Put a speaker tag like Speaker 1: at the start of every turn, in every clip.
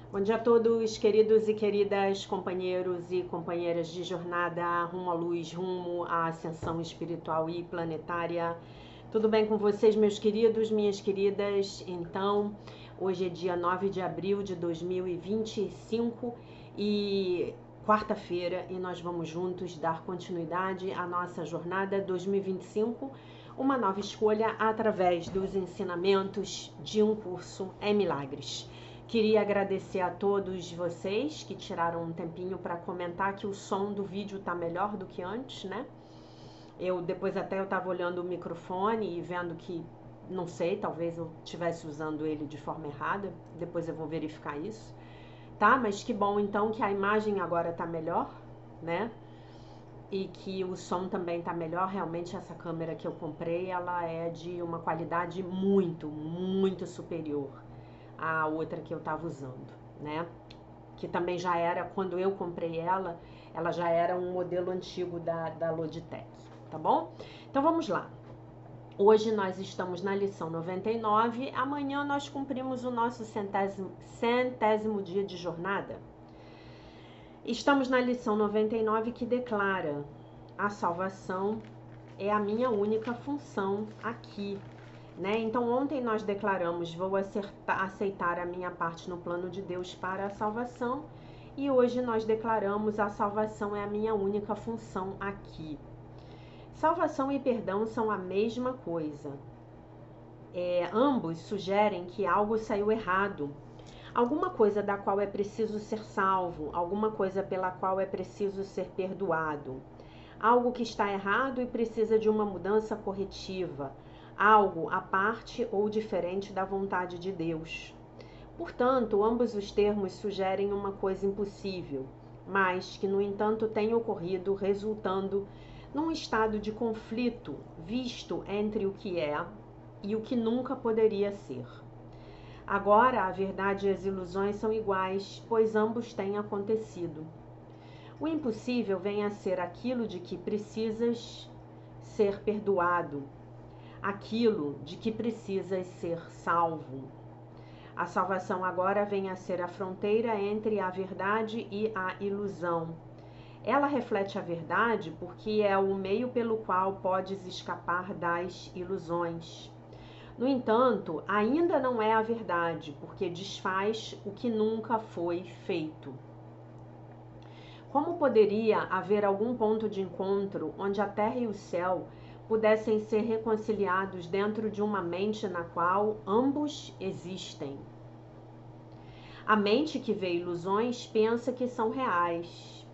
Speaker 1: Bom dia a todos, queridos e queridas companheiros e companheiras de jornada rumo à luz, rumo à ascensão espiritual e planetária. Tudo bem com vocês, meus queridos, minhas queridas? Então, hoje é dia 9 de abril de 2025 e quarta-feira, e nós vamos juntos dar continuidade à nossa jornada 2025, uma nova escolha através dos ensinamentos de um curso em milagres. Queria agradecer a todos vocês que tiraram um tempinho para comentar que o som do vídeo tá melhor do que antes, né? Depois até eu tava olhando o microfone e vendo que, não sei, talvez eu estivesse usando ele de forma errada. Depois eu vou verificar isso, tá? Mas que bom então que a imagem agora tá melhor, né? E que o som também tá melhor. Realmente essa câmera que eu comprei, ela é de uma qualidade muito superior à outra que eu tava usando, né? Que também já era, quando eu comprei ela já era um modelo antigo da Logitech, tá bom? Então vamos lá. Hoje nós estamos na lição 99, amanhã nós cumprimos o nosso centésimo dia de jornada. Estamos na lição 99 que declara: a salvação é a minha única função aqui, né? Então ontem nós declaramos: vou aceitar a minha parte no plano de Deus para a salvação, e hoje nós declaramos: a salvação é a minha única função aqui. Salvação e perdão são a mesma coisa. Ambos sugerem que algo saiu errado, alguma coisa da qual é preciso ser salvo, alguma coisa pela qual é preciso ser perdoado, algo que está errado e precisa de uma mudança corretiva, algo à parte ou diferente da vontade de Deus. Portanto, ambos os termos sugerem uma coisa impossível, mas que, no entanto, tem ocorrido, resultando num estado de conflito visto entre o que é e o que nunca poderia ser. Agora, a verdade e as ilusões são iguais, pois ambos têm acontecido. O impossível vem a ser aquilo de que precisas ser perdoado, aquilo de que precisas ser salvo. A salvação agora vem a ser a fronteira entre a verdade e a ilusão. Ela reflete a verdade porque é o meio pelo qual podes escapar das ilusões. No entanto, ainda não é a verdade, porque desfaz o que nunca foi feito. Como poderia haver algum ponto de encontro onde a terra e o céu pudessem ser reconciliados dentro de uma mente na qual ambos existem? A mente que vê ilusões pensa que são reais.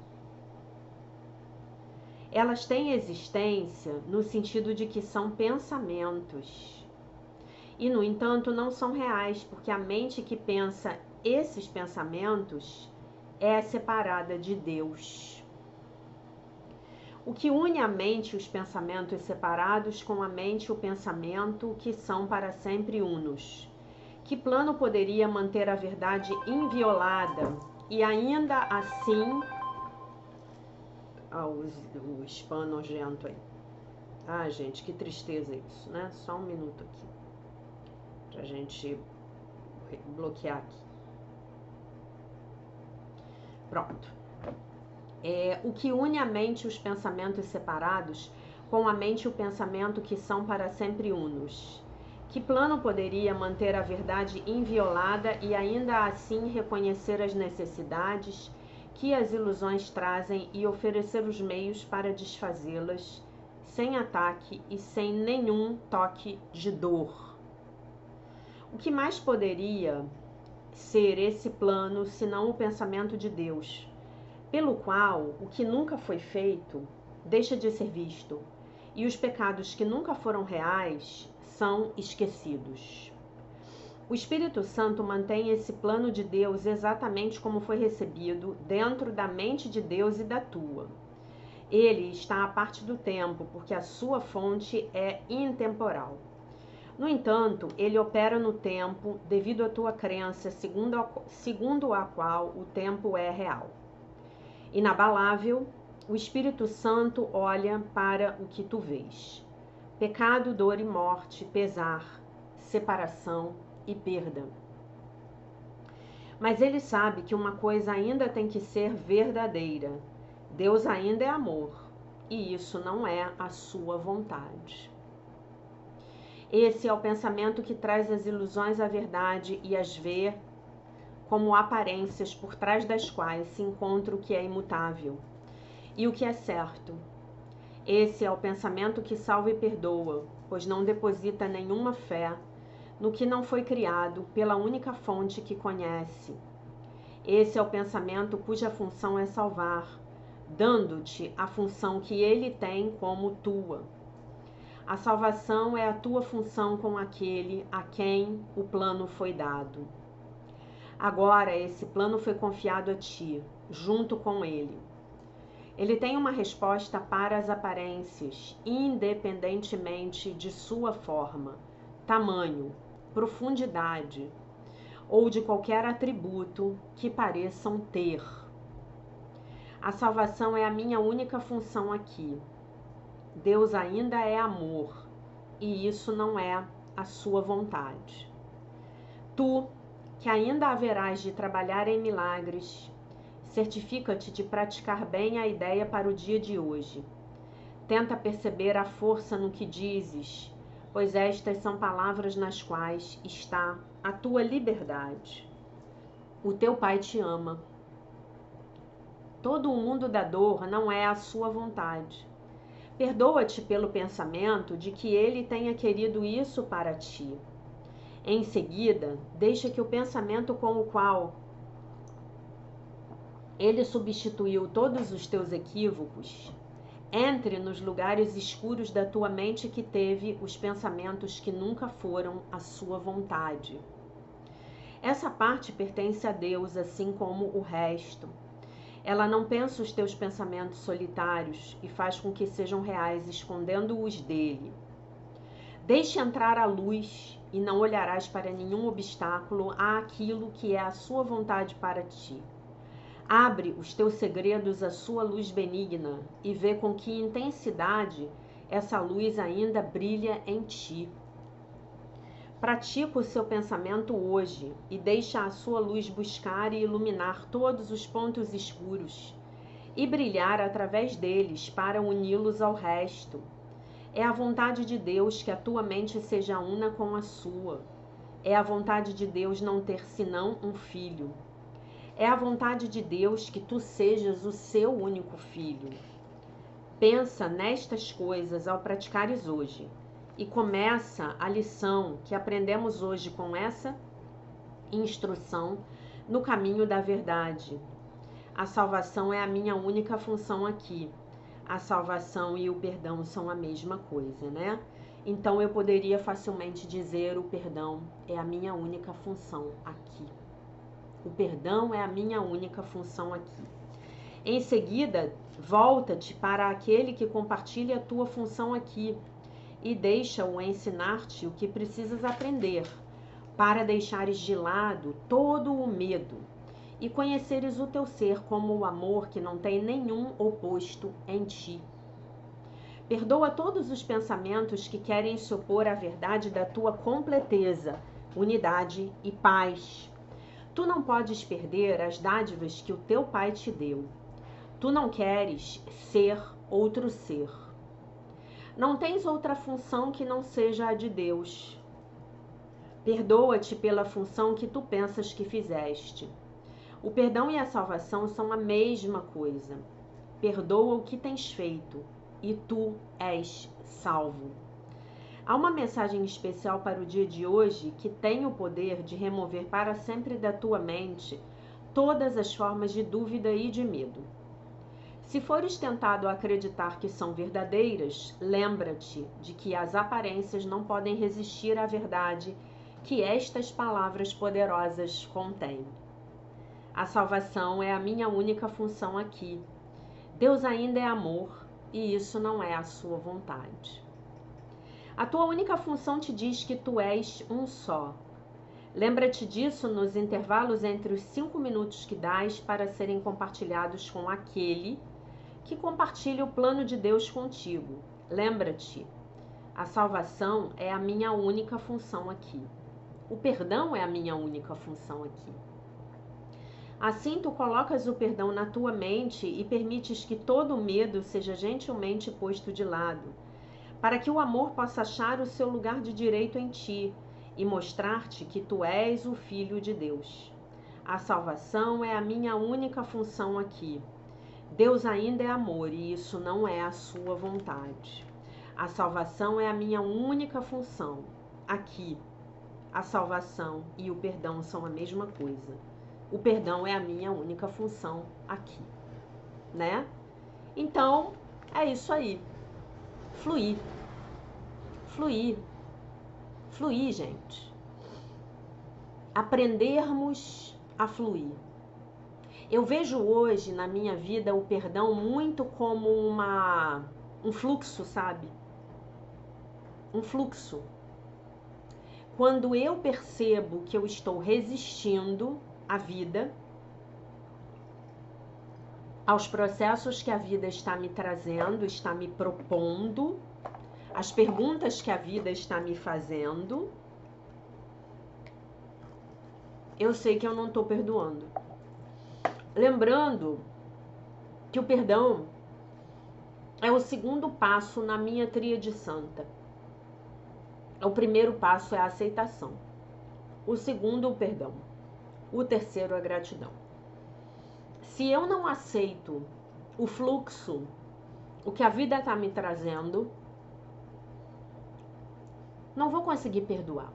Speaker 1: Elas têm existência no sentido de que são pensamentos. E, no entanto, não são reais, porque a mente que pensa esses pensamentos é separada de Deus. O que une a mente e os pensamentos separados com a mente e o pensamento que são para sempre unos? Que plano poderia manter a verdade inviolada e ainda assim... o spam nojento aí. Gente, que tristeza isso, né? Só um minuto aqui pra gente bloquear aqui. Pronto. O que une a mente e os pensamentos separados com a mente e o pensamento que são para sempre unos? Que plano poderia manter a verdade inviolada e ainda assim reconhecer as necessidades que as ilusões trazem e oferecer os meios para desfazê-las, sem ataque e sem nenhum toque de dor? O que mais poderia ser esse plano senão o pensamento de Deus, pelo qual o que nunca foi feito deixa de ser visto, e os pecados que nunca foram reais são esquecidos? O Espírito Santo mantém esse plano de Deus exatamente como foi recebido dentro da mente de Deus e da tua. Ele está à parte do tempo, porque a sua fonte é intemporal. No entanto, ele opera no tempo devido à tua crença, segundo a qual o tempo é real. Inabalável, o Espírito Santo olha para o que tu vês: pecado, dor e morte, pesar, separação e perda. Mas ele sabe que uma coisa ainda tem que ser verdadeira. Deus ainda é amor, e isso não é a sua vontade. Esse é o pensamento que traz as ilusões à verdade e as vê como aparências por trás das quais se encontra o que é imutável e o que é certo. Esse é o pensamento que salva e perdoa, pois não deposita nenhuma fé no que não foi criado pela única fonte que conhece. Esse é o pensamento cuja função é salvar, dando-te a função que ele tem como tua. A salvação é a tua função com aquele a quem o plano foi dado. Agora esse plano foi confiado a ti, junto com ele. Ele tem uma resposta para as aparências, independentemente de sua forma, tamanho, profundidade ou de qualquer atributo que pareçam ter. A salvação é a minha única função aqui. Deus ainda é amor, e isso não é a sua vontade. Tu, que ainda haverás de trabalhar em milagres, certifica-te de praticar bem a ideia para o dia de hoje. Tenta perceber a força no que dizes, pois estas são palavras nas quais está a tua liberdade. O teu Pai te ama. Todo o mundo da dor não é a sua vontade. Perdoa-te pelo pensamento de que ele tenha querido isso para ti. Em seguida, deixa que o pensamento com o qual ele substituiu todos os teus equívocos entre nos lugares escuros da tua mente que teve os pensamentos que nunca foram a sua vontade. Essa parte pertence a Deus, assim como o resto. Ela não pensa os teus pensamentos solitários e faz com que sejam reais, escondendo-os dele. Deixe entrar a luz e não olharás para nenhum obstáculo àquilo que é a sua vontade para ti. Abre os teus segredos à sua luz benigna e vê com que intensidade essa luz ainda brilha em ti. Pratica o seu pensamento hoje e deixa a sua luz buscar e iluminar todos os pontos escuros e brilhar através deles para uni-los ao resto. É a vontade de Deus que a tua mente seja una com a sua. É a vontade de Deus não ter senão um filho. É a vontade de Deus que tu sejas o seu único filho. Pensa nestas coisas ao praticares hoje e começa a lição que aprendemos hoje com essa instrução no caminho da verdade. A salvação é a minha única função aqui. A salvação e o perdão são a mesma coisa, né? Então eu poderia facilmente dizer: o perdão é a minha única função aqui. O perdão é a minha única função aqui. Em seguida, volta-te para aquele que compartilha a tua função aqui e deixa-o ensinar-te o que precisas aprender, para deixares de lado todo o medo e conheceres o teu ser como o amor que não tem nenhum oposto em ti. Perdoa todos os pensamentos que querem se opor à verdade da tua completeza, unidade e paz. Tu não podes perder as dádivas que o teu Pai te deu. Tu não queres ser outro ser. Não tens outra função que não seja a de Deus. Perdoa-te pela função que tu pensas que fizeste. O perdão e a salvação são a mesma coisa. Perdoa o que tens feito e tu és salvo. Há uma mensagem especial para o dia de hoje que tem o poder de remover para sempre da tua mente todas as formas de dúvida e de medo. Se fores tentado a acreditar que são verdadeiras, lembra-te de que as aparências não podem resistir à verdade que estas palavras poderosas contêm. A salvação é a minha única função aqui. Deus ainda é amor e isso não é a sua vontade. A tua única função te diz que tu és um só. Lembra-te disso nos intervalos entre os 5 minutos que dás para serem compartilhados com aquele que compartilha o plano de Deus contigo. Lembra-te, a salvação é a minha única função aqui. O perdão é a minha única função aqui. Assim, tu colocas o perdão na tua mente e permites que todo medo seja gentilmente posto de lado, para que o amor possa achar o seu lugar de direito em ti e mostrar-te que tu és o Filho de Deus. A salvação é a minha única função aqui. Deus ainda é amor e isso não é a sua vontade. A salvação é a minha única função aqui. A salvação e o perdão são a mesma coisa. O perdão é a minha única função aqui, né? Então, é isso aí. Fluir. Fluir. Fluir, gente. Aprendermos a fluir. Eu vejo hoje na minha vida o perdão muito como um fluxo, sabe? Um fluxo. Quando eu percebo que eu estou resistindo à vida, aos processos que a vida está me trazendo, está me propondo, as perguntas que a vida está me fazendo, eu sei que eu não estou perdoando. Lembrando que o perdão é o segundo passo na minha tríade santa. O primeiro passo é a aceitação. O segundo, o perdão. O terceiro, a gratidão. Se eu não aceito o fluxo, o que a vida está me trazendo, não vou conseguir perdoar.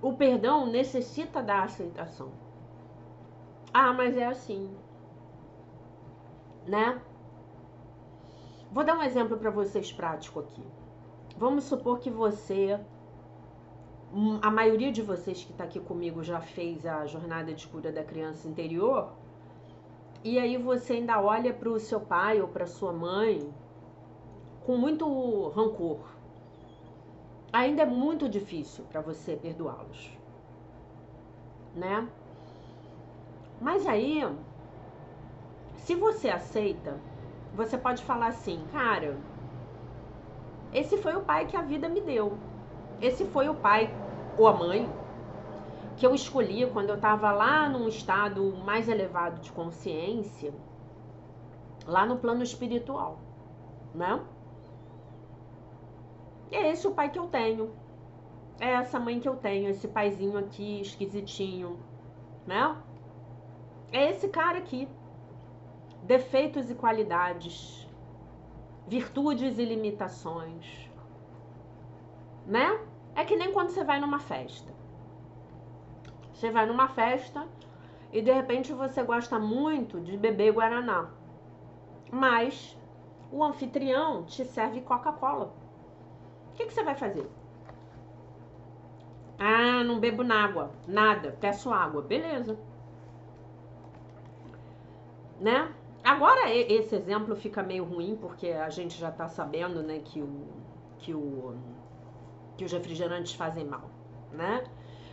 Speaker 1: O perdão necessita da aceitação. Ah, mas é assim, né? Vou dar um exemplo para vocês prático aqui. Vamos supor que a maioria de vocês que está aqui comigo já fez a jornada de cura da criança interior, e aí você ainda olha para o seu pai ou para sua mãe com muito rancor. Ainda é muito difícil para você perdoá-los, né? Mas aí, se você aceita, você pode falar assim, cara, esse foi o pai que a vida me deu. Esse foi o pai ou a mãe que eu escolhi quando eu estava lá num estado mais elevado de consciência, lá no plano espiritual, né? É esse o pai que eu tenho. É essa mãe que eu tenho, esse paizinho aqui esquisitinho, né? É esse cara aqui. Defeitos e qualidades, virtudes e limitações, né? É que nem quando você vai numa festa. Você vai numa festa e de repente você gosta muito de beber guaraná, mas o anfitrião te serve Coca-Cola. O que você vai fazer? Ah, não bebo nada, peço água. Beleza. Né? Agora esse exemplo fica meio ruim, porque a gente já tá sabendo, né, que os refrigerantes fazem mal, né?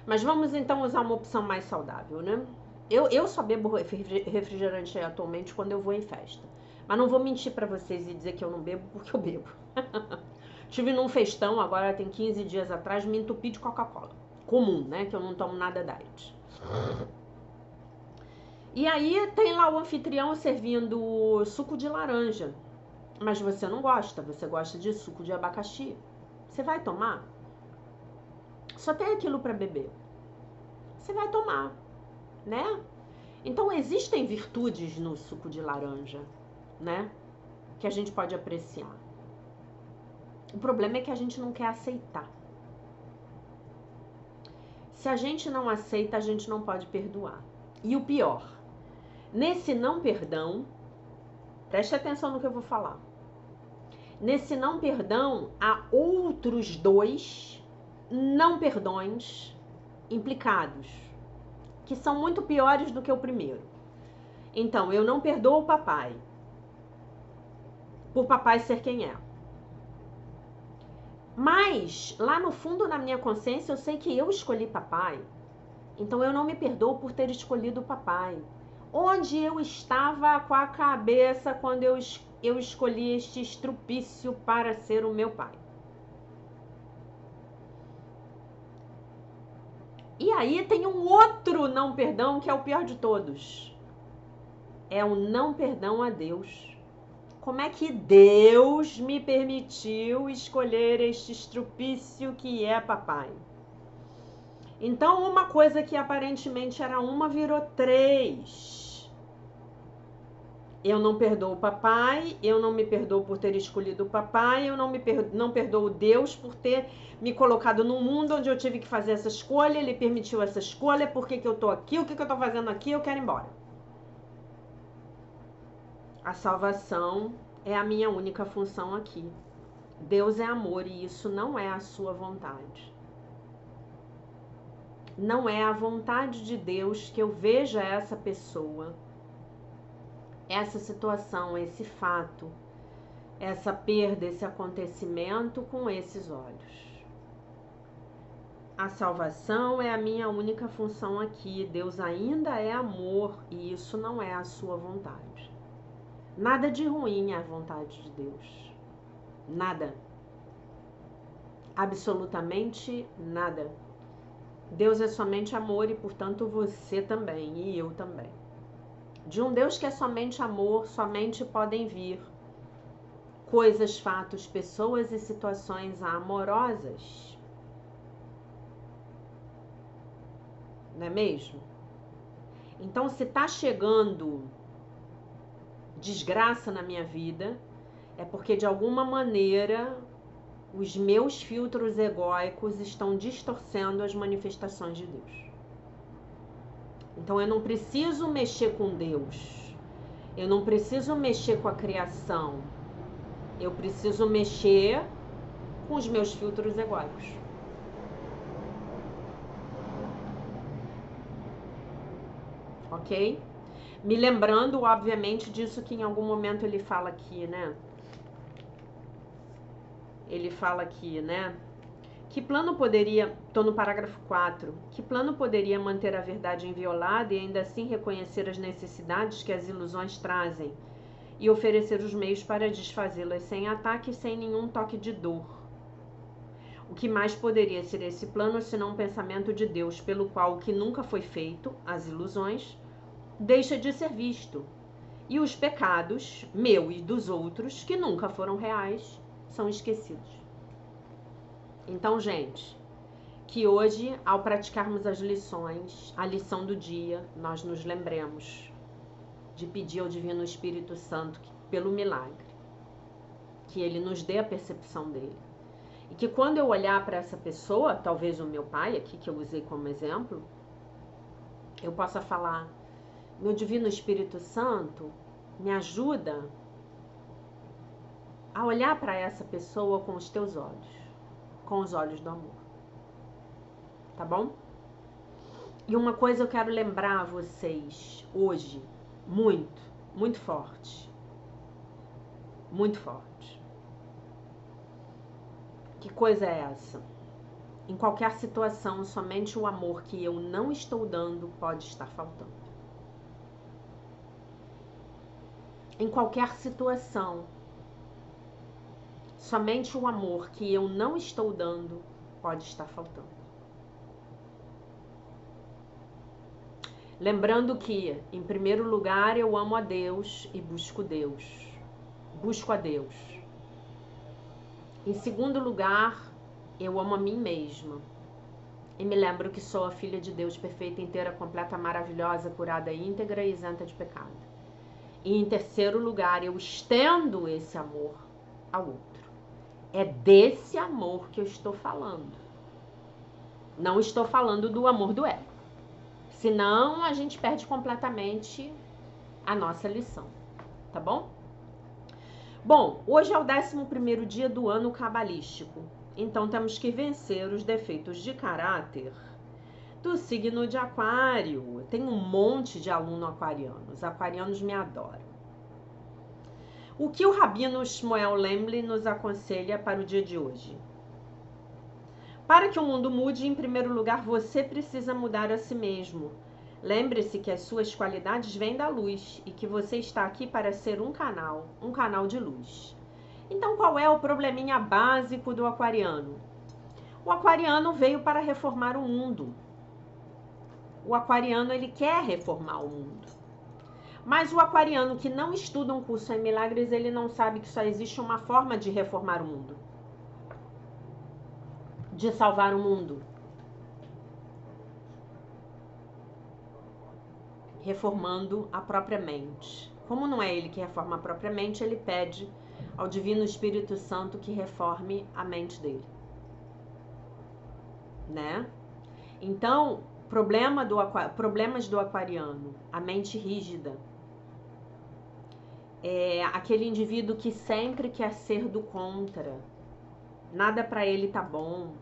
Speaker 1: Mas vamos então usar uma opção mais saudável, né? Eu só bebo refrigerante atualmente quando eu vou em festa. Mas não vou mentir pra vocês e dizer que eu não bebo, porque eu bebo. Tive num festão, agora tem 15 dias atrás, me entupi de Coca-Cola. Comum, né? Que eu não tomo nada diet. E aí tem lá o anfitrião servindo suco de laranja. Mas você não gosta, você gosta de suco de abacaxi. Você vai tomar? Só tem aquilo para beber. Você vai tomar, né? Então existem virtudes no suco de laranja, né? Que a gente pode apreciar. O problema é que a gente não quer aceitar. Se a gente não aceita, a gente não pode perdoar. E o pior, nesse não perdão, preste atenção no que eu vou falar. Nesse não perdão, há outros 2 não perdões implicados, que são muito piores do que o primeiro. Então, eu não perdoo o papai, por papai ser quem é. Mas, lá no fundo da minha consciência, eu sei que eu escolhi papai. Então, eu não me perdoo por ter escolhido o papai. Onde eu estava com a cabeça quando eu escolhi este estrupício para ser o meu pai? E aí tem um outro não perdão que é o pior de todos. É o não perdão a Deus. Como é que Deus me permitiu escolher este estrupício que é papai? Então, uma coisa que aparentemente era uma virou 3. Eu não perdoo o papai, eu não me perdoo por ter escolhido o papai, eu não perdoo Deus por ter me colocado num mundo onde eu tive que fazer essa escolha, ele permitiu essa escolha, por que eu tô aqui, o que eu tô fazendo aqui, eu quero ir embora. A salvação é a minha única função aqui. Deus é amor e isso não é a sua vontade. Não é a vontade de Deus que eu veja essa pessoa, essa situação, esse fato, essa perda, esse acontecimento com esses olhos. A salvação é a minha única função aqui. Deus ainda é amor e isso não é a sua vontade. Nada de ruim é a vontade de Deus. Nada. Absolutamente nada. Deus é somente amor e, portanto, você também e eu também. De um Deus que é somente amor, somente podem vir coisas, fatos, pessoas e situações amorosas. Não é mesmo? Então, se tá chegando desgraça na minha vida, é porque de alguma maneira os meus filtros egóicos estão distorcendo as manifestações de Deus. Então eu não preciso mexer com Deus, eu não preciso mexer com a criação, eu preciso mexer com os meus filtros egóicos. Ok? Me lembrando, obviamente, disso que em algum momento ele fala aqui, né? Ele fala aqui, né? Que plano poderia, estou no parágrafo 4, que plano poderia manter a verdade inviolada e ainda assim reconhecer as necessidades que as ilusões trazem e oferecer os meios para desfazê-las sem ataque e sem nenhum toque de dor? O que mais poderia ser esse plano senão um pensamento de Deus, pelo qual o que nunca foi feito, as ilusões, deixa de ser visto, e os pecados, meu e dos outros, que nunca foram reais, são esquecidos. Então, gente, que hoje, ao praticarmos as lições, a lição do dia, nós nos lembremos de pedir ao Divino Espírito Santo, pelo milagre, que ele nos dê a percepção dele. E que quando eu olhar para essa pessoa, talvez o meu pai aqui, que eu usei como exemplo, eu possa falar: meu Divino Espírito Santo, me ajuda a olhar para essa pessoa com os teus olhos, com os olhos do amor. Tá bom? E uma coisa eu quero lembrar a vocês hoje, muito, muito forte. Muito forte. Que coisa é essa? Em qualquer situação, somente o amor que eu não estou dando pode estar faltando. Em qualquer situação, somente o amor que eu não estou dando pode estar faltando. Lembrando que, em primeiro lugar, eu amo a Deus e busco Deus. Busco a Deus. Em segundo lugar, eu amo a mim mesma. E me lembro que sou a filha de Deus perfeita, inteira, completa, maravilhosa, curada, íntegra e isenta de pecado. E em terceiro lugar, eu estendo esse amor ao outro. É desse amor que eu estou falando. Não estou falando do amor do ego. Senão a gente perde completamente a nossa lição. Tá bom? Bom, hoje é o 11º dia do ano cabalístico. Então temos que vencer os defeitos de caráter do signo de Aquário. Tem um monte de aluno aquariano. Os aquarianos me adoram. O que o Rabino Shmuel Lemble nos aconselha para o dia de hoje? Para que o mundo mude, em primeiro lugar, você precisa mudar a si mesmo. Lembre-se que as suas qualidades vêm da luz e que você está aqui para ser um canal de luz. Então, qual é o probleminha básico do aquariano? O aquariano veio para reformar o mundo. O aquariano, ele quer reformar o mundo. Mas o aquariano que não estuda um curso em milagres, ele não sabe que só existe uma forma de reformar o mundo. De salvar o mundo. Reformando a própria mente. Como não é ele que reforma a própria mente, ele pede ao Divino Espírito Santo que reforme a mente dele. Né? Então, problemas do aquariano, a mente rígida. É aquele indivíduo que sempre quer ser do contra. Nada para ele tá bom.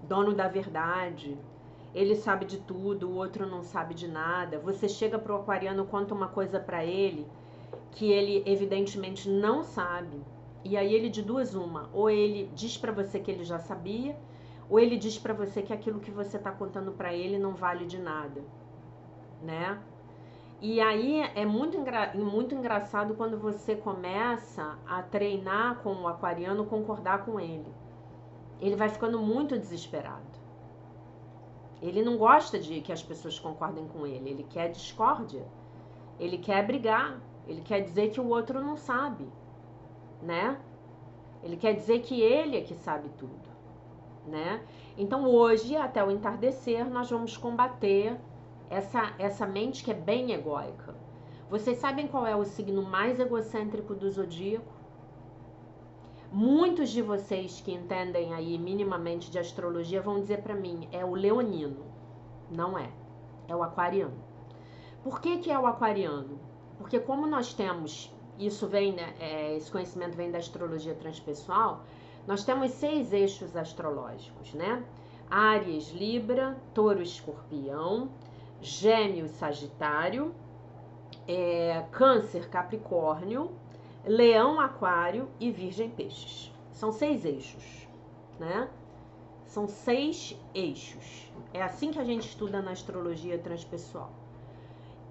Speaker 1: Dono da verdade. Ele sabe de tudo, o outro não sabe de nada. Você chega pro aquariano, conta uma coisa para ele que ele evidentemente não sabe. E aí ele de duas uma, ou ele diz para você que ele já sabia, ou ele diz para você que aquilo que você tá contando para ele não vale de nada, né? E aí é muito engraçado quando você começa a treinar com o aquariano, concordar com ele. Ele vai ficando muito desesperado. Ele não gosta de que as pessoas concordem com ele, ele quer discórdia, ele quer brigar, ele quer dizer que o outro não sabe, né? Ele quer dizer que ele é que sabe tudo, né? Então hoje, até o entardecer, nós vamos combater essa mente que é bem egóica. Vocês sabem qual é o signo mais egocêntrico do zodíaco? Muitos de vocês que entendem aí minimamente de astrologia vão dizer para mim, é o leonino. Não é. É o aquariano. Por que é o aquariano? Porque como nós temos, isso vem, né, esse conhecimento vem da astrologia transpessoal, nós temos 6 eixos astrológicos, né? Áries, Libra, Touro, Escorpião, Gêmeos, Sagitário, Câncer, Capricórnio, Leão, Aquário e Virgem, Peixes. São 6 eixos, né? São 6 eixos. É assim que a gente estuda na astrologia transpessoal.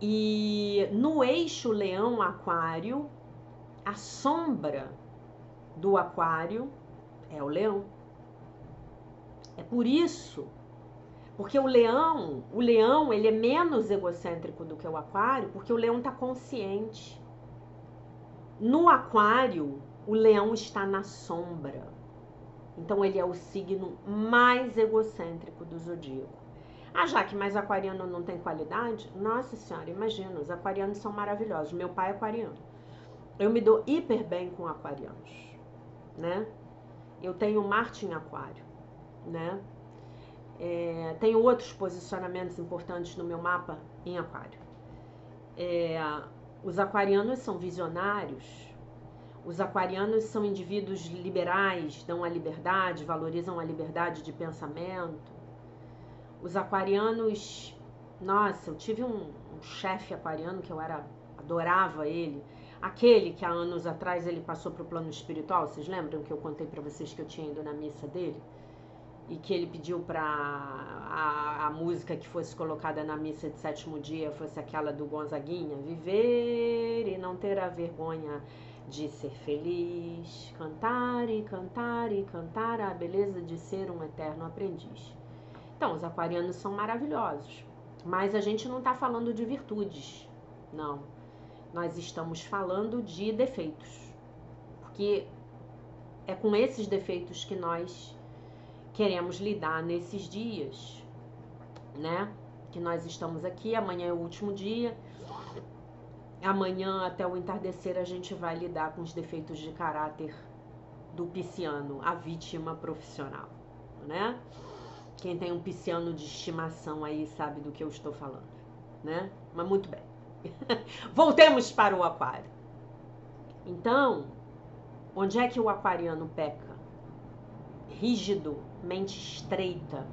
Speaker 1: E no eixo Leão, Aquário, a sombra do Aquário é o Leão. É por isso, porque o Leão ele é menos egocêntrico do que o Aquário, porque o Leão está consciente. No Aquário, o Leão está na sombra. Então ele é o signo mais egocêntrico do zodíaco. Ah, Jaque, mas aquariano não tem qualidade? Nossa senhora, imagina, os aquarianos são maravilhosos. Meu pai é aquariano. Eu me dou hiper bem com aquarianos, né? Eu tenho Marte em aquário, né? Tenho outros posicionamentos importantes no meu mapa em aquário. Os aquarianos são visionários. Os aquarianos são indivíduos liberais, dão a liberdade, valorizam a liberdade de pensamento. Os aquarianos, nossa, eu tive um chefe aquariano que eu adorava ele. Aquele que há anos atrás ele passou para o plano espiritual, vocês lembram que eu contei para vocês que eu tinha ido na missa dele? E que ele pediu para a música que fosse colocada na missa de 7º dia fosse aquela do Gonzaguinha, viver e não ter a vergonha de ser feliz, cantar e cantar e cantar a beleza de ser um eterno aprendiz. Então, os aquarianos são maravilhosos, mas a gente não está falando de virtudes, não. Nós estamos falando de defeitos, porque é com esses defeitos que nós queremos lidar nesses dias, né? Que nós estamos aqui, amanhã é o último dia. Amanhã, até o entardecer, a gente vai lidar com os defeitos de caráter do pisciano, a vítima profissional, né? Quem tem um pisciano de estimação aí sabe do que eu estou falando, né? Mas muito bem. Voltemos para o aquário. Então, onde é que o aquariano peca? Rígido, mente estreita.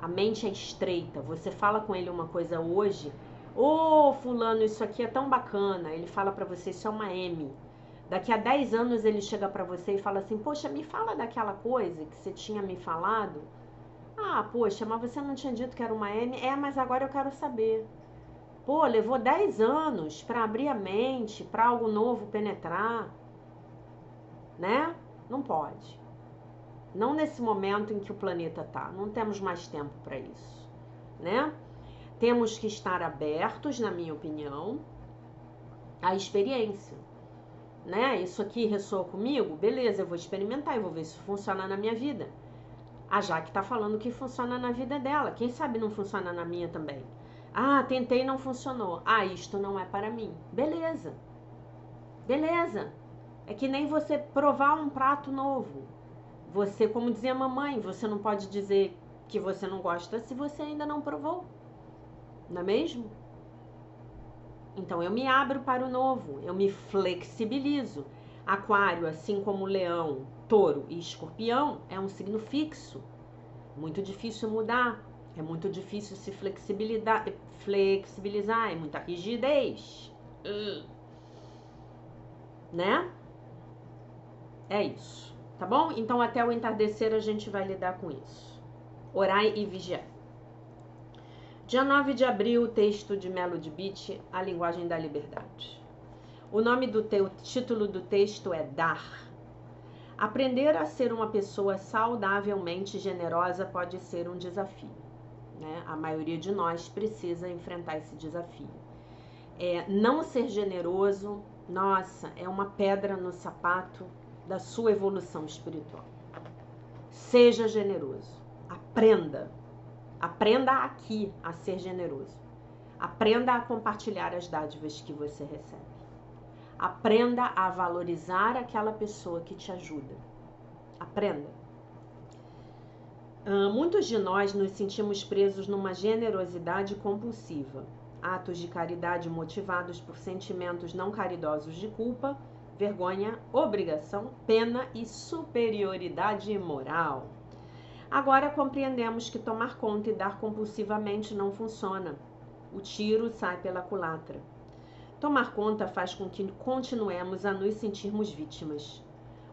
Speaker 1: A mente é estreita. Você fala com ele uma coisa hoje, ô fulano, isso aqui é tão bacana. Ele fala pra você, isso é uma M. Daqui a 10 anos ele chega pra você e fala assim, poxa, me fala daquela coisa que você tinha me falado. Ah, poxa, mas você não tinha dito que era uma M? Mas agora eu quero saber. Pô, levou 10 anos pra abrir a mente, pra algo novo penetrar. Né? Não pode. Não nesse momento em que o planeta tá. Não temos mais tempo para isso, né? Temos que estar abertos, na minha opinião, à experiência, né? Isso aqui ressoa comigo? Beleza, eu vou experimentar e vou ver se funciona na minha vida. A Jaque tá falando que funciona na vida dela. Quem sabe não funciona na minha também. Ah, tentei e não funcionou. Ah, isto não é para mim. Beleza. Beleza. É que nem você provar um prato novo. Você, como dizia a mamãe, você não pode dizer que você não gosta se você ainda não provou. Não é mesmo? Então eu me abro para o novo, eu me flexibilizo. Aquário, assim como Leão, Touro e Escorpião, é um signo fixo. Muito difícil mudar, é muito difícil se flexibilizar, é muita rigidez. Né? É isso, tá bom? Então até o entardecer a gente vai lidar com isso. Orai e vigiai. Dia 9 de abril, texto de Melody Beach, A Linguagem da Liberdade. O nome do título do texto é Dar. Aprender a ser uma pessoa saudavelmente generosa pode ser um desafio, né? A maioria de nós precisa enfrentar esse desafio. Não ser generoso, nossa, é uma pedra no sapato da sua evolução espiritual. Seja generoso, aprenda. Aprenda aqui a ser generoso. Aprenda a compartilhar as dádivas que você recebe. Aprenda a valorizar aquela pessoa que te ajuda. Aprenda. Muitos de nós nos sentimos presos numa generosidade compulsiva. Atos de caridade motivados por sentimentos não caridosos de culpa, vergonha, obrigação, pena e superioridade moral. Agora compreendemos que tomar conta e dar compulsivamente não funciona. O tiro sai pela culatra. Tomar conta faz com que continuemos a nos sentirmos vítimas.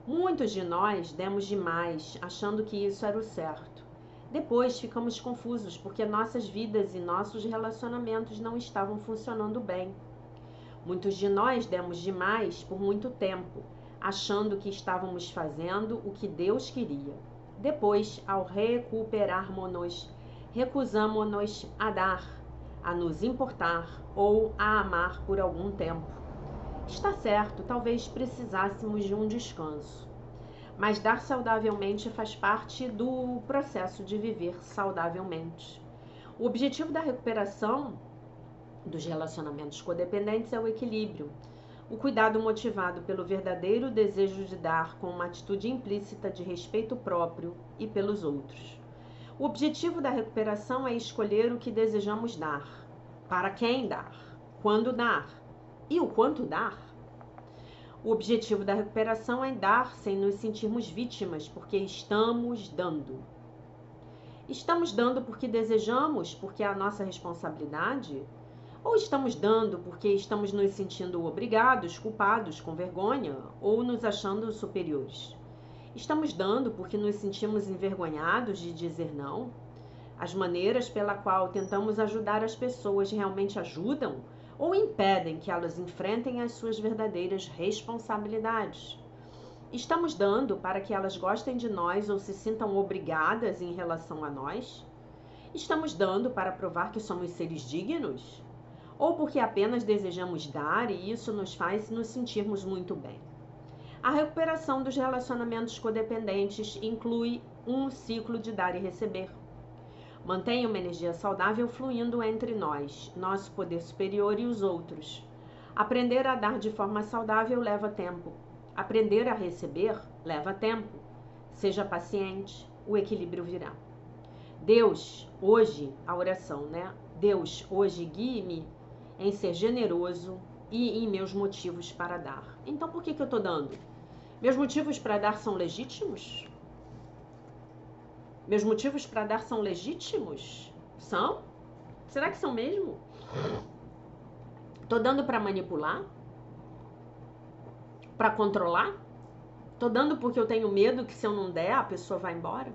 Speaker 1: Muitos de nós demos demais, achando que isso era o certo. Depois ficamos confusos porque nossas vidas e nossos relacionamentos não estavam funcionando bem. Muitos de nós demos demais por muito tempo, achando que estávamos fazendo o que Deus queria. Depois, ao recuperarmos-nos, recusamos-nos a dar, a nos importar ou a amar por algum tempo. Está certo, talvez precisássemos de um descanso. Mas dar saudavelmente faz parte do processo de viver saudavelmente. O objetivo da recuperação dos relacionamentos codependentes é o equilíbrio. O cuidado motivado pelo verdadeiro desejo de dar com uma atitude implícita de respeito próprio e pelos outros. O objetivo da recuperação é escolher o que desejamos dar, para quem dar, quando dar e o quanto dar. O objetivo da recuperação é dar sem nos sentirmos vítimas, porque estamos dando. Estamos dando porque desejamos, porque é a nossa responsabilidade? Ou estamos dando porque estamos nos sentindo obrigados, culpados, com vergonha, ou nos achando superiores? Estamos dando porque nos sentimos envergonhados de dizer não? As maneiras pela qual tentamos ajudar as pessoas realmente ajudam ou impedem que elas enfrentem as suas verdadeiras responsabilidades? Estamos dando para que elas gostem de nós ou se sintam obrigadas em relação a nós? Estamos dando para provar que somos seres dignos? Ou porque apenas desejamos dar e isso nos faz nos sentirmos muito bem? A recuperação dos relacionamentos codependentes inclui um ciclo de dar e receber. Mantenha uma energia saudável fluindo entre nós, nosso poder superior e os outros. Aprender a dar de forma saudável leva tempo. Aprender a receber leva tempo. Seja paciente, o equilíbrio virá. Deus, hoje, a oração, né? Deus, hoje, guie-me em ser generoso e em meus motivos para dar. Então, por que eu estou dando? Meus motivos para dar são legítimos? Meus motivos para dar são legítimos? São? Será que são mesmo? Estou dando para manipular? Para controlar? Estou dando porque eu tenho medo que se eu não der, a pessoa vai embora?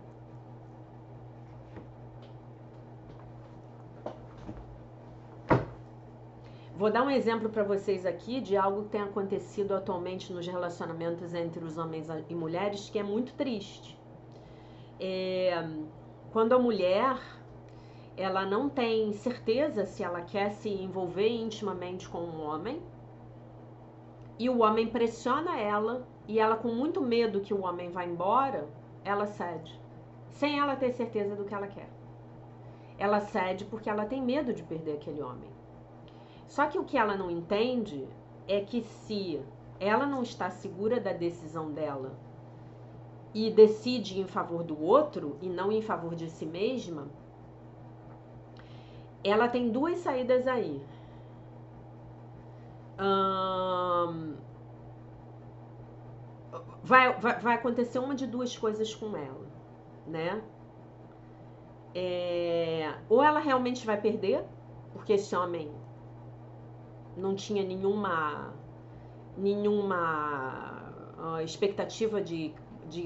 Speaker 1: Vou dar um exemplo para vocês aqui de algo que tem acontecido atualmente nos relacionamentos entre os homens e mulheres, que é muito triste. Quando a mulher, ela não tem certeza se ela quer se envolver intimamente com um homem, e o homem pressiona ela, e ela, com muito medo que o homem vá embora, ela cede, sem ela ter certeza do que ela quer. Ela cede porque ela tem medo de perder aquele homem. Só que o que ela não entende é que se ela não está segura da decisão dela e decide em favor do outro e não em favor de si mesma, ela tem duas saídas aí. Vai acontecer uma de duas coisas com ela, né? Ou ela realmente vai perder, porque esse homem não tinha nenhuma expectativa de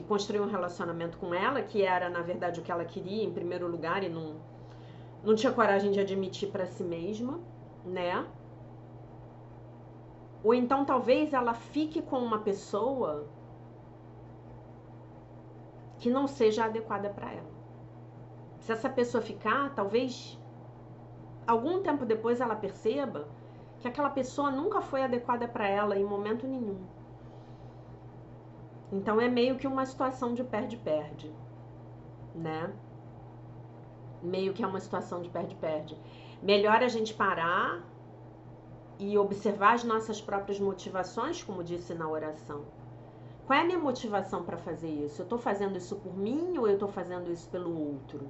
Speaker 1: construir um relacionamento com ela, que era, na verdade, o que ela queria em primeiro lugar, e não tinha coragem de admitir para si mesma, né? Ou então talvez ela fique com uma pessoa que não seja adequada para ela. Se essa pessoa ficar, talvez algum tempo depois ela perceba que aquela pessoa nunca foi adequada para ela em momento nenhum. Então é meio que uma situação de perde-perde, né? Meio que é uma situação de perde-perde. Melhor a gente parar e observar as nossas próprias motivações, como disse na oração. Qual é a minha motivação para fazer isso? Eu estou fazendo isso por mim ou eu estou fazendo isso pelo outro?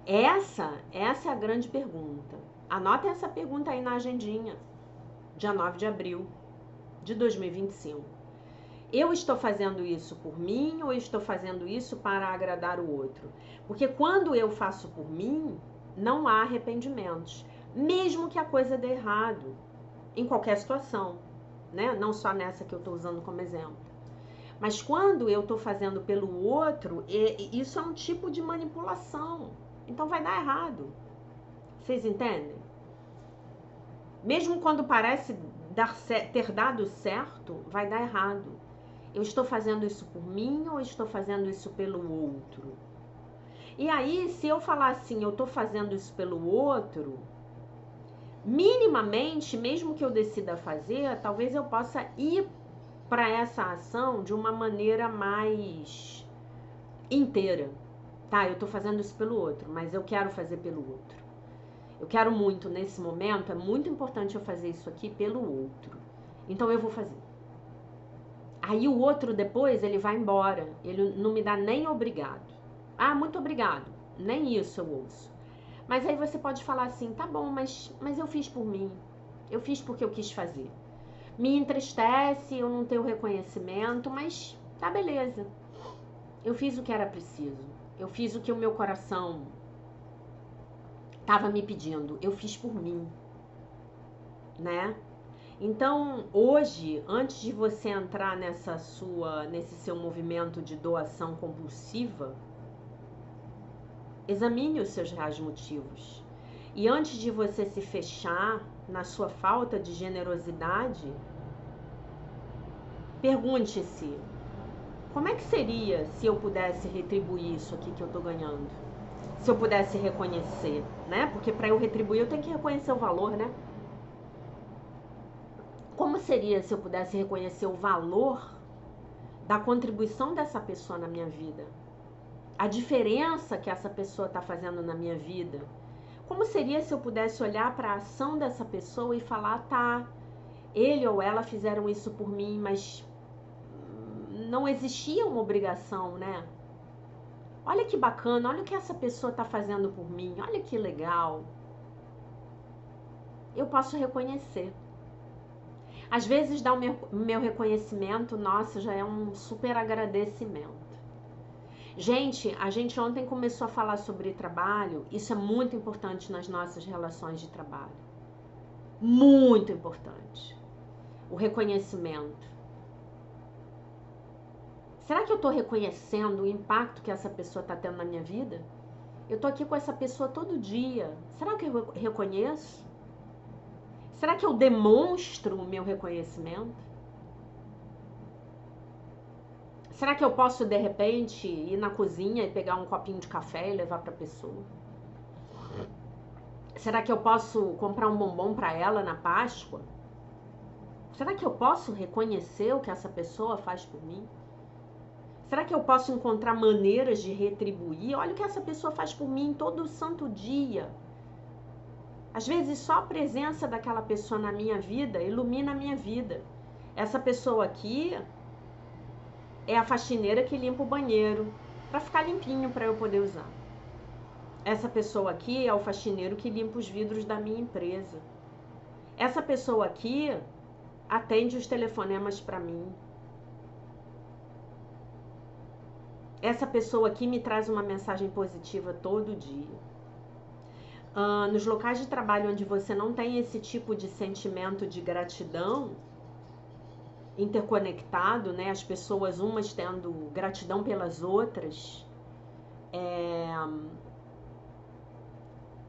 Speaker 1: Essa é a grande pergunta. Anota essa pergunta aí na agendinha, dia 9 de abril de 2025. Eu estou fazendo isso por mim ou eu estou fazendo isso para agradar o outro? Porque quando eu faço por mim, não há arrependimentos, mesmo que a coisa dê errado, em qualquer situação, né? Não só nessa que eu estou usando como exemplo. Mas quando eu estou fazendo pelo outro, isso é um tipo de manipulação. Então vai dar errado. Vocês entendem? Mesmo quando parece ter dado certo, vai dar errado. Eu estou fazendo isso por mim ou estou fazendo isso pelo outro? E aí, se eu falar assim, eu estou fazendo isso pelo outro, minimamente, mesmo que eu decida fazer, talvez eu possa ir para essa ação de uma maneira mais inteira. Tá, eu tô fazendo isso pelo outro, mas eu quero fazer pelo outro. Eu quero muito, nesse momento, é muito importante eu fazer isso aqui pelo outro. Então eu vou fazer. Aí o outro depois, ele vai embora. Ele não me dá nem obrigado. Ah, muito obrigado. Nem isso eu ouço. Mas aí você pode falar assim, tá bom, mas eu fiz por mim. Eu fiz porque eu quis fazer. Me entristece eu não ter o reconhecimento, mas tá beleza. Eu fiz o que era preciso. Eu fiz o que o meu coração estava me pedindo. Eu fiz por mim, né? Então, hoje, antes de você entrar nesse seu movimento de doação compulsiva, examine os seus reais motivos. E antes de você se fechar na sua falta de generosidade, pergunte-se: como é que seria se eu pudesse retribuir isso aqui que eu tô ganhando? Se eu pudesse reconhecer, né? Porque para eu retribuir eu tenho que reconhecer o valor, né? Como seria se eu pudesse reconhecer o valor da contribuição dessa pessoa na minha vida? A diferença que essa pessoa está fazendo na minha vida? Como seria se eu pudesse olhar para a ação dessa pessoa e falar, tá, ele ou ela fizeram isso por mim, mas não existia uma obrigação, né? Olha que bacana, olha o que essa pessoa está fazendo por mim, olha que legal. Eu posso reconhecer. Às vezes dar o meu reconhecimento, nossa, já é um super agradecimento. Gente, a gente ontem começou a falar sobre trabalho, isso é muito importante nas nossas relações de trabalho. Muito importante. O reconhecimento. Será que eu estou reconhecendo o impacto que essa pessoa está tendo na minha vida? Eu estou aqui com essa pessoa todo dia. Será que eu reconheço? Será que eu demonstro o meu reconhecimento? Será que eu posso, de repente, ir na cozinha e pegar um copinho de café e levar para a pessoa? Será que eu posso comprar um bombom para ela na Páscoa? Será que eu posso reconhecer o que essa pessoa faz por mim? Será que eu posso encontrar maneiras de retribuir? Olha o que essa pessoa faz por mim todo santo dia. Às vezes só a presença daquela pessoa na minha vida ilumina a minha vida. Essa pessoa aqui é a faxineira que limpa o banheiro para ficar limpinho para eu poder usar. Essa pessoa aqui é o faxineiro que limpa os vidros da minha empresa. Essa pessoa aqui atende os telefonemas para mim. Essa pessoa aqui me traz uma mensagem positiva todo dia. Nos locais de trabalho onde você não tem esse tipo de sentimento de gratidão interconectado, né? As pessoas umas tendo gratidão pelas outras,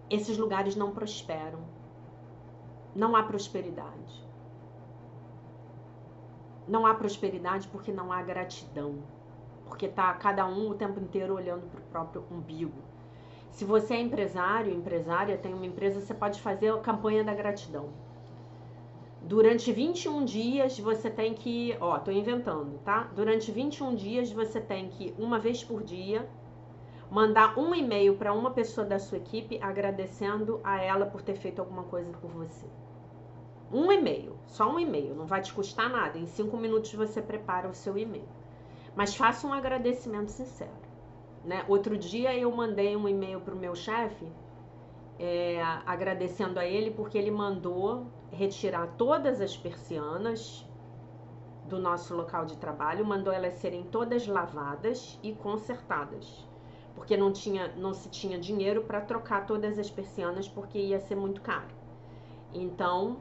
Speaker 1: esses lugares não prosperam. Não há prosperidade. Não há prosperidade porque não há gratidão. Porque tá cada um o tempo inteiro olhando para o próprio umbigo. Se você é empresário, empresária, tem uma empresa, você pode fazer a campanha da gratidão. Durante 21 dias você tem que, tô inventando, tá? Durante 21 dias você tem que, uma vez por dia, mandar um e-mail para uma pessoa da sua equipe agradecendo a ela por ter feito alguma coisa por você. Um e-mail, só um e-mail, não vai te custar nada. Em 5 minutos você prepara o seu e-mail. Mas faça um agradecimento sincero. Né? Outro dia eu mandei um e-mail para o meu chefe agradecendo a ele porque ele mandou retirar todas as persianas do nosso local de trabalho, mandou elas serem todas lavadas e consertadas, porque não se tinha dinheiro para trocar todas as persianas porque ia ser muito caro. Então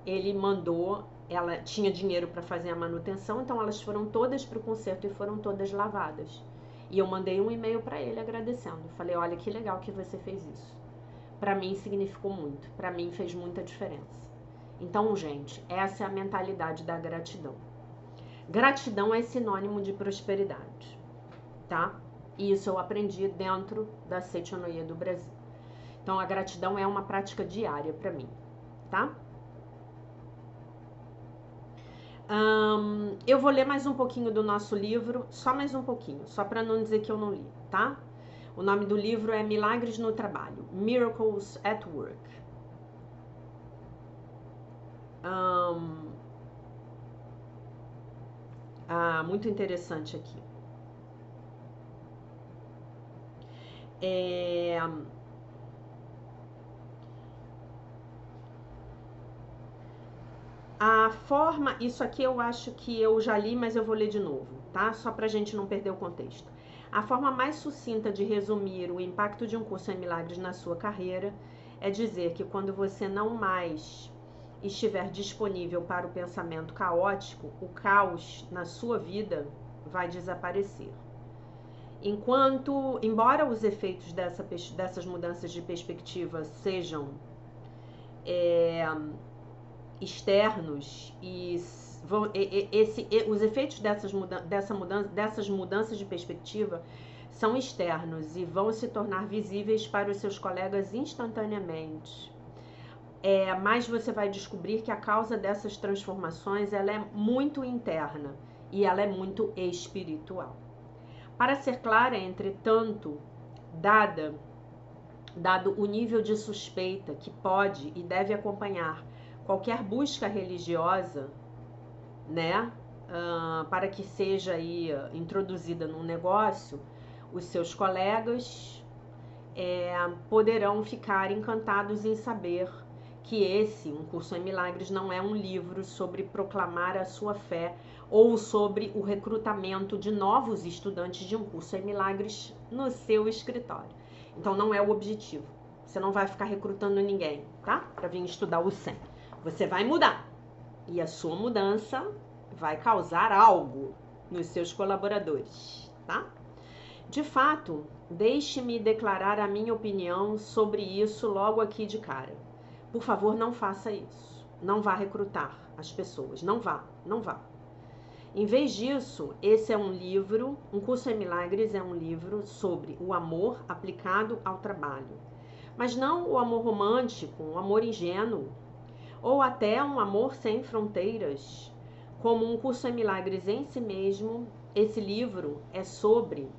Speaker 1: ele mandou, ela tinha dinheiro para fazer a manutenção, então elas foram todas para o conserto e foram todas lavadas. E eu mandei um e-mail para ele agradecendo. Falei, olha que legal que você fez isso. Para mim significou muito, para mim fez muita diferença. Então, gente, essa é a mentalidade da gratidão. Gratidão é sinônimo de prosperidade, tá? E isso eu aprendi dentro da Seichonoye do Brasil. Então, a gratidão é uma prática diária para mim, tá? Eu vou ler mais um pouquinho do nosso livro, só mais um pouquinho, só para não dizer que eu não li, tá? O nome do livro é Milagres no Trabalho, Miracles at Work. Muito interessante aqui. A forma, isso aqui eu acho que eu já li, mas eu vou ler de novo, tá? Só pra gente não perder o contexto. A forma mais sucinta de resumir o impacto de um curso em milagres na sua carreira é dizer que quando você não mais estiver disponível para o pensamento caótico, o caos na sua vida vai desaparecer. Embora os efeitos dessas mudanças de perspectiva sejam externos os efeitos dessas mudanças de perspectiva são externos e vão se tornar visíveis para os seus colegas instantaneamente. Mas você vai descobrir que a causa dessas transformações ela é muito interna e ela é muito espiritual. Para ser clara, entretanto, dado o nível de suspeita que pode e deve acompanhar qualquer busca religiosa, né, para que seja aí introduzida num negócio, os seus colegas poderão ficar encantados em saber que um curso em milagres, não é um livro sobre proclamar a sua fé ou sobre o recrutamento de novos estudantes de um curso em milagres no seu escritório. Então não é o objetivo. Você não vai ficar recrutando ninguém, tá? Para vir estudar o SEM. Você vai mudar. E a sua mudança vai causar algo nos seus colaboradores, tá? De fato, deixe-me declarar a minha opinião sobre isso logo aqui de cara. Por favor, não faça isso. Não vá recrutar as pessoas. Não vá. Em vez disso, esse é um curso em milagres é um livro sobre o amor aplicado ao trabalho. mas não o amor romântico, um amor ingênuo, ou até um amor sem fronteiras. Como Um Curso em Milagres em Si Mesmo, esse livro é sobre,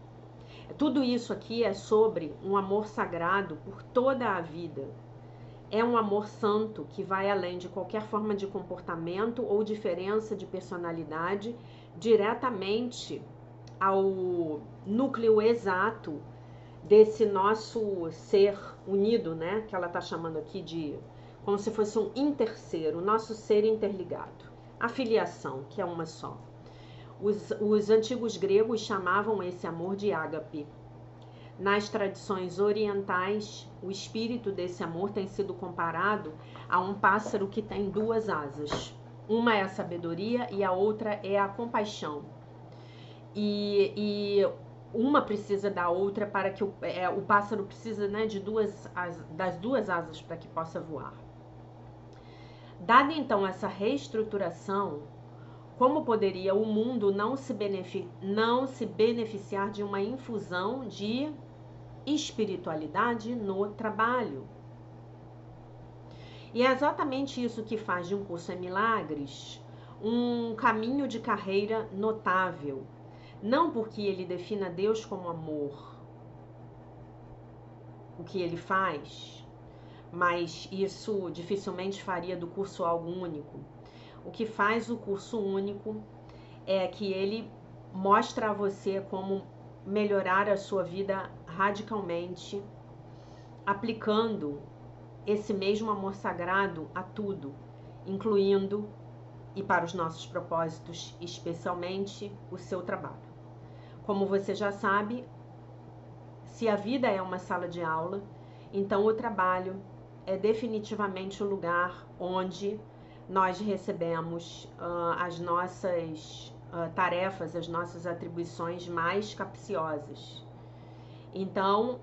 Speaker 1: tudo isso aqui é sobre um amor sagrado por toda a vida. É um amor santo que vai além de qualquer forma de comportamento ou diferença de personalidade, diretamente ao núcleo exato desse nosso ser unido, né? Que ela está chamando aqui de como se fosse um interser, o nosso ser interligado. A filiação, que é uma só. Os antigos gregos chamavam esse amor de ágape. Nas tradições orientais, o espírito desse amor tem sido comparado a um pássaro que tem duas asas. Uma é a sabedoria e a outra é a compaixão. E uma precisa da outra para que o pássaro precisa, né, das duas asas para que possa voar. Dada então essa reestruturação, como poderia o mundo não se beneficiar de uma infusão de espiritualidade no trabalho? E é exatamente isso que faz de Um Curso em Milagres um caminho de carreira notável. Não porque ele defina Deus como amor, o que ele faz, mas isso dificilmente faria do curso algo único. O que faz o curso único é que ele mostra a você como melhorar a sua vida radicalmente, aplicando esse mesmo amor sagrado a tudo, incluindo, e para os nossos propósitos, especialmente o seu trabalho. Como você já sabe, se a vida é uma sala de aula, então o trabalho é definitivamente o lugar onde nós recebemos as nossas tarefas, as nossas atribuições mais capciosas. Então,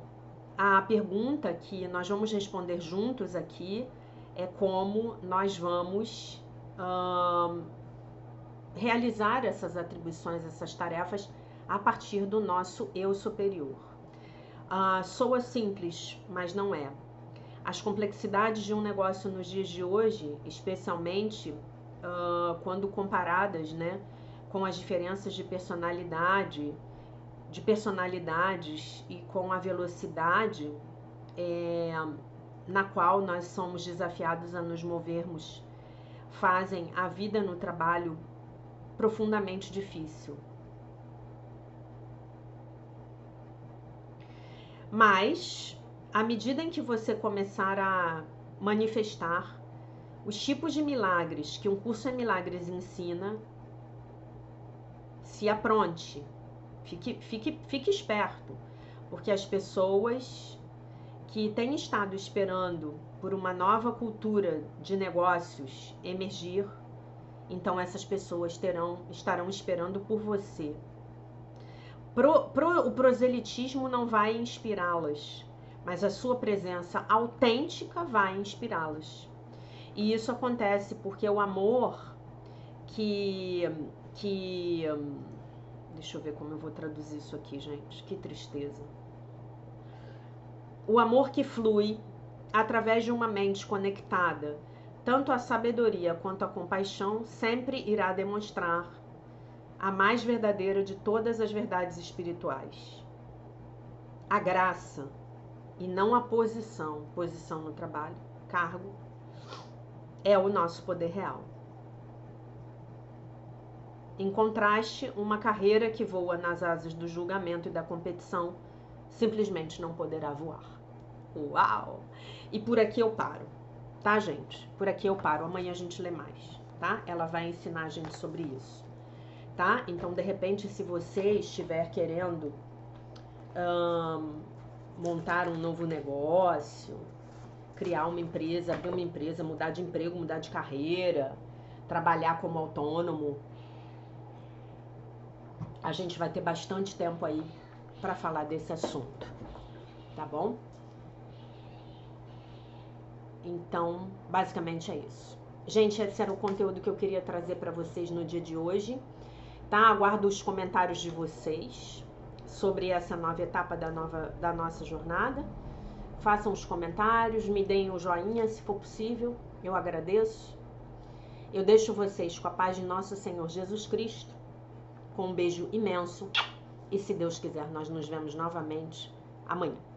Speaker 1: a pergunta que nós vamos responder juntos aqui é como nós vamos realizar essas atribuições, essas tarefas, a partir do nosso eu superior. Soa simples, mas não é. As complexidades de um negócio nos dias de hoje, especialmente quando comparadas, né, com as diferenças de personalidades e com a velocidade na qual nós somos desafiados a nos movermos, fazem a vida no trabalho profundamente difícil. Mas, à medida em que você começar a manifestar os tipos de milagres que Um Curso em Milagres ensina, se apronte, fique esperto, porque as pessoas que têm estado esperando por uma nova cultura de negócios emergir, então essas pessoas estarão esperando por você. O proselitismo não vai inspirá-las, mas a sua presença autêntica vai inspirá-las. E isso acontece porque o amor deixa eu ver como eu vou traduzir isso aqui, gente, que tristeza. O amor que flui através de uma mente conectada, tanto à sabedoria quanto à compaixão, sempre irá demonstrar a mais verdadeira de todas as verdades espirituais. A graça e não a posição no trabalho, cargo, é o nosso poder real. Em contraste, uma carreira que voa nas asas do julgamento e da competição simplesmente não poderá voar. Uau! E por aqui eu paro, tá, gente? Por aqui eu paro. Amanhã a gente lê mais, tá? Ela vai ensinar a gente sobre isso, tá? Então, de repente, se você estiver querendo montar um novo negócio, criar uma empresa, abrir uma empresa, mudar de emprego, mudar de carreira, trabalhar como autônomo, a gente vai ter bastante tempo aí para falar desse assunto, tá bom? Então, basicamente é isso. Gente, esse era o conteúdo que eu queria trazer para vocês no dia de hoje, tá? Aguardo os comentários de vocês sobre essa nova etapa da nossa jornada. façam os comentários, me deem o joinha se for possível, eu agradeço. Eu deixo vocês com a paz de nosso Senhor Jesus Cristo, com um beijo imenso, e se Deus quiser nós nos vemos novamente amanhã.